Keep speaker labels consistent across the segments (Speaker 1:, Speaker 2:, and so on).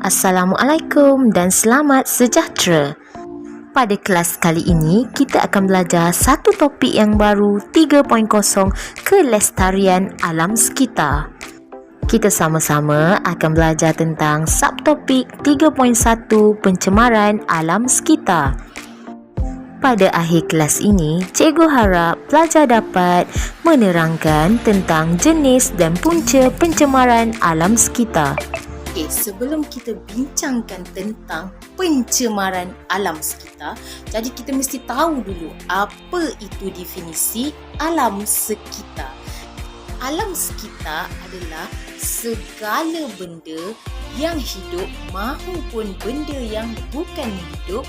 Speaker 1: Assalamualaikum dan selamat sejahtera. Pada kelas kali ini, kita akan belajar satu topik yang baru 3.0, kelestarian alam sekitar. Kita sama-sama akan belajar tentang subtopik 3.1, pencemaran alam sekitar. Pada akhir kelas ini, cikgu harap pelajar dapat menerangkan tentang jenis dan punca pencemaran alam sekitar.
Speaker 2: Sebelum kita bincangkan tentang pencemaran alam sekitar, jadi kita mesti tahu dulu apa itu definisi alam sekitar. Alam sekitar adalah segala benda yang hidup maupun benda yang bukan hidup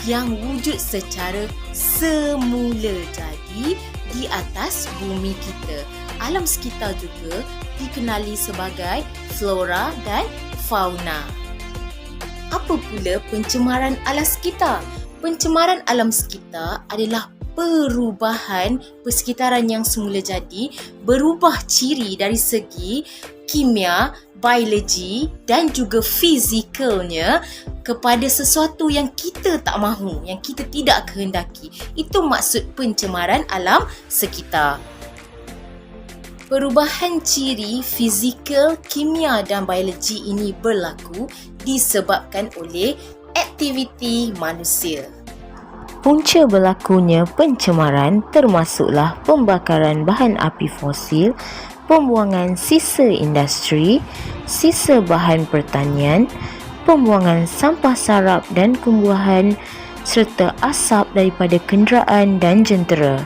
Speaker 2: yang wujud secara semula jadi di atas bumi kita. Alam sekitar juga dikenali sebagai flora dan fauna. Apa pula pencemaran alam sekitar? Pencemaran alam sekitar adalah perubahan persekitaran yang semula jadi, berubah ciri dari segi kimia, biologi dan juga fizikalnya kepada sesuatu yang kita tak mahu, yang kita tidak kehendaki. Itu maksud pencemaran alam sekitar. Perubahan ciri fizikal, kimia dan biologi ini berlaku disebabkan oleh aktiviti manusia.
Speaker 1: Punca berlakunya pencemaran termasuklah pembakaran bahan api fosil, pembuangan sisa industri, sisa bahan pertanian, pembuangan sampah sarap dan tumbuhan serta asap daripada kenderaan dan jentera.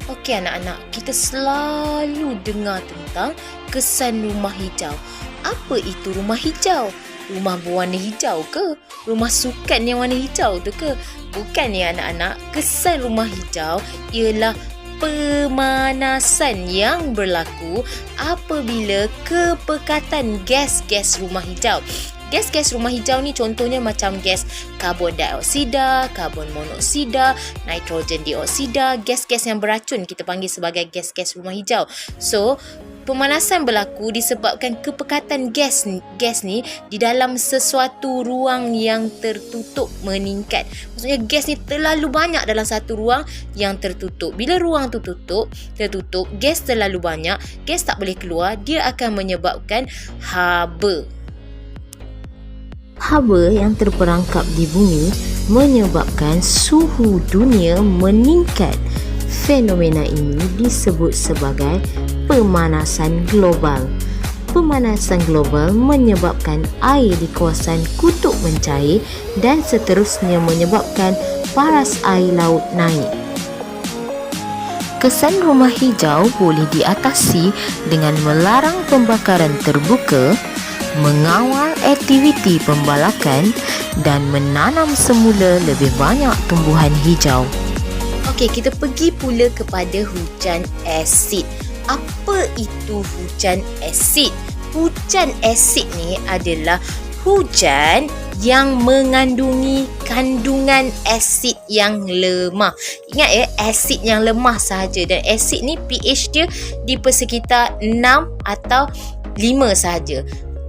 Speaker 2: Okey anak-anak, kita selalu dengar tentang kesan rumah hijau. Apa itu rumah hijau? Rumah berwarna hijau ke? Rumah sukan yang warna hijau tu ke? Bukan ya anak-anak. Kesan rumah hijau ialah pemanasan yang berlaku apabila kepekatan gas-gas rumah hijau. Gas-gas rumah hijau ni contohnya macam gas karbon dioksida, karbon monoksida, nitrogen dioksida, gas-gas yang beracun kita panggil sebagai gas-gas rumah hijau. So, pemanasan berlaku disebabkan kepekatan gas ni di dalam sesuatu ruang yang tertutup meningkat. Maksudnya gas ni terlalu banyak dalam satu ruang yang tertutup. Bila ruang tu tertutup, gas terlalu banyak, gas tak boleh keluar, dia akan menyebabkan haba.
Speaker 1: Haba yang terperangkap di bumi menyebabkan suhu dunia meningkat. Fenomena ini disebut sebagai pemanasan global. Pemanasan global menyebabkan air di kawasan kutub mencair dan seterusnya menyebabkan paras air laut naik. Kesan rumah hijau boleh diatasi dengan melarang pembakaran terbuka, mengawal aktiviti pembalakan dan menanam semula lebih banyak tumbuhan hijau.
Speaker 2: Okey, kita pergi pula kepada hujan asid. Apa itu hujan asid? Hujan asid ni adalah hujan yang mengandungi kandungan asid yang lemah. Ingat ya, asid yang lemah sahaja, dan asid ni pH dia di persekitar 6 atau 5 sahaja.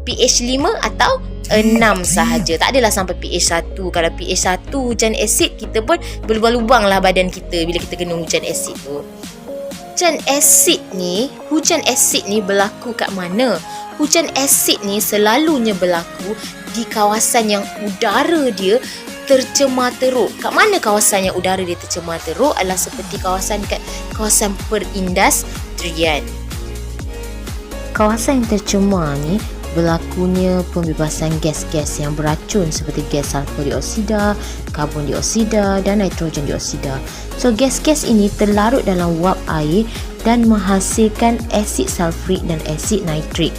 Speaker 2: pH 5 atau 6 sahaja. Tak adalah sampai pH 1. Kalau pH 1 hujan asid, kita pun berlubang-lubang lah badan kita bila kita kena hujan asid tu. Hujan asid ni berlaku kat mana? Hujan asid ni selalunya berlaku di kawasan yang udara dia tercemar teruk. Kat mana kawasan yang udara dia tercemar teruk? Adalah seperti kawasan perindustrian.
Speaker 1: Kawasan yang tercemar ni berlakunya pembebasan gas-gas yang beracun seperti gas sulfur dioksida, karbon dioksida dan nitrogen dioksida. So gas-gas ini terlarut dalam wap air dan menghasilkan asid sulfurik dan asid nitrik.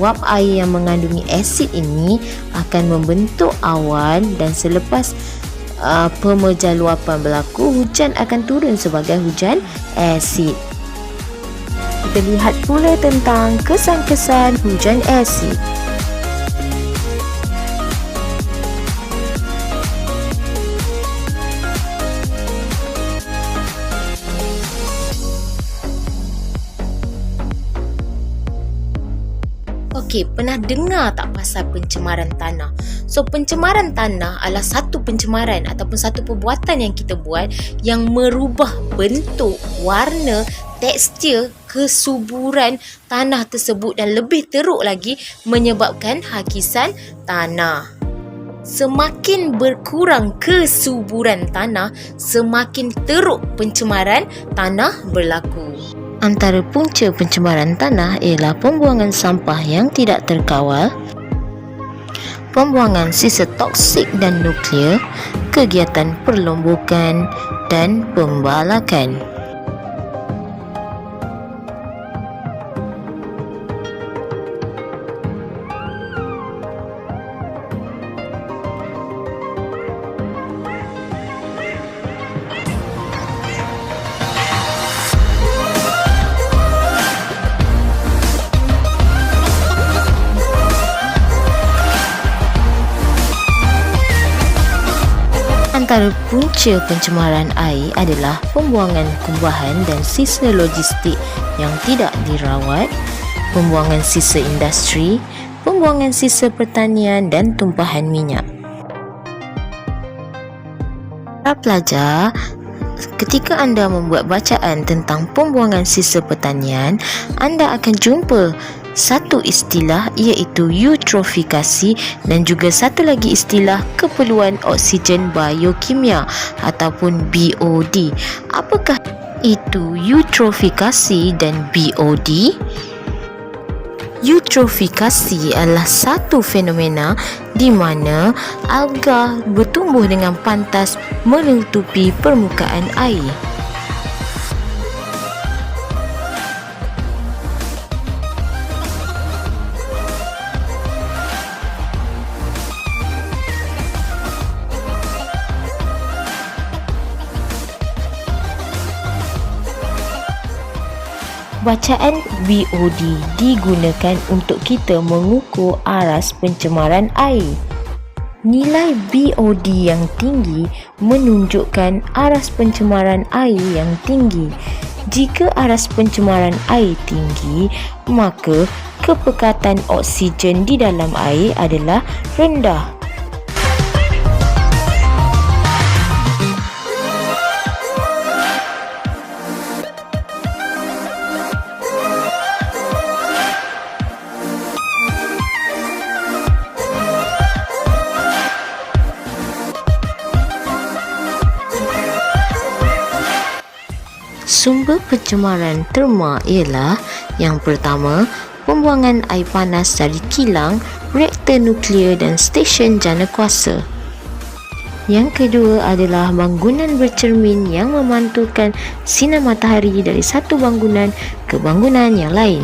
Speaker 1: Wap air yang mengandungi asid ini akan membentuk awan dan selepas pemejaluapan berlaku, hujan akan turun sebagai hujan asid. Kita lihat pula tentang kesan-kesan hujan asid.
Speaker 2: Okey, pernah dengar tak pasal pencemaran tanah? So, pencemaran tanah adalah satu pencemaran ataupun satu perbuatan yang kita buat yang merubah bentuk, warna, tekstur, kesuburan tanah tersebut dan lebih teruk lagi menyebabkan hakisan tanah. Semakin berkurang kesuburan tanah, semakin teruk pencemaran tanah berlaku.
Speaker 1: Antara punca pencemaran tanah ialah pembuangan sampah yang tidak terkawal, pembuangan sisa toksik dan nuklear, kegiatan perlombokan dan pembalakan. Antara punca pencemaran air adalah pembuangan kumbahan dan sisa logistik yang tidak dirawat, pembuangan sisa industri, pembuangan sisa pertanian dan tumpahan minyak. Para pelajar, ketika anda membuat bacaan tentang pembuangan sisa pertanian, anda akan jumpa satu istilah iaitu eutrofikasi dan juga satu lagi istilah keperluan oksigen biokimia ataupun BOD. Apakah itu eutrofikasi dan BOD? Eutrofikasi adalah satu fenomena di mana alga bertumbuh dengan pantas menutupi permukaan air. Bacaan BOD digunakan untuk kita mengukur aras pencemaran air. Nilai BOD yang tinggi menunjukkan aras pencemaran air yang tinggi. Jika aras pencemaran air tinggi, maka kepekatan oksigen di dalam air adalah rendah. Sumber pencemaran terma ialah yang pertama, pembuangan air panas dari kilang, reaktor nuklear dan stesen jana kuasa. Yang kedua adalah bangunan bercermin yang memantulkan sinar matahari dari satu bangunan ke bangunan yang lain.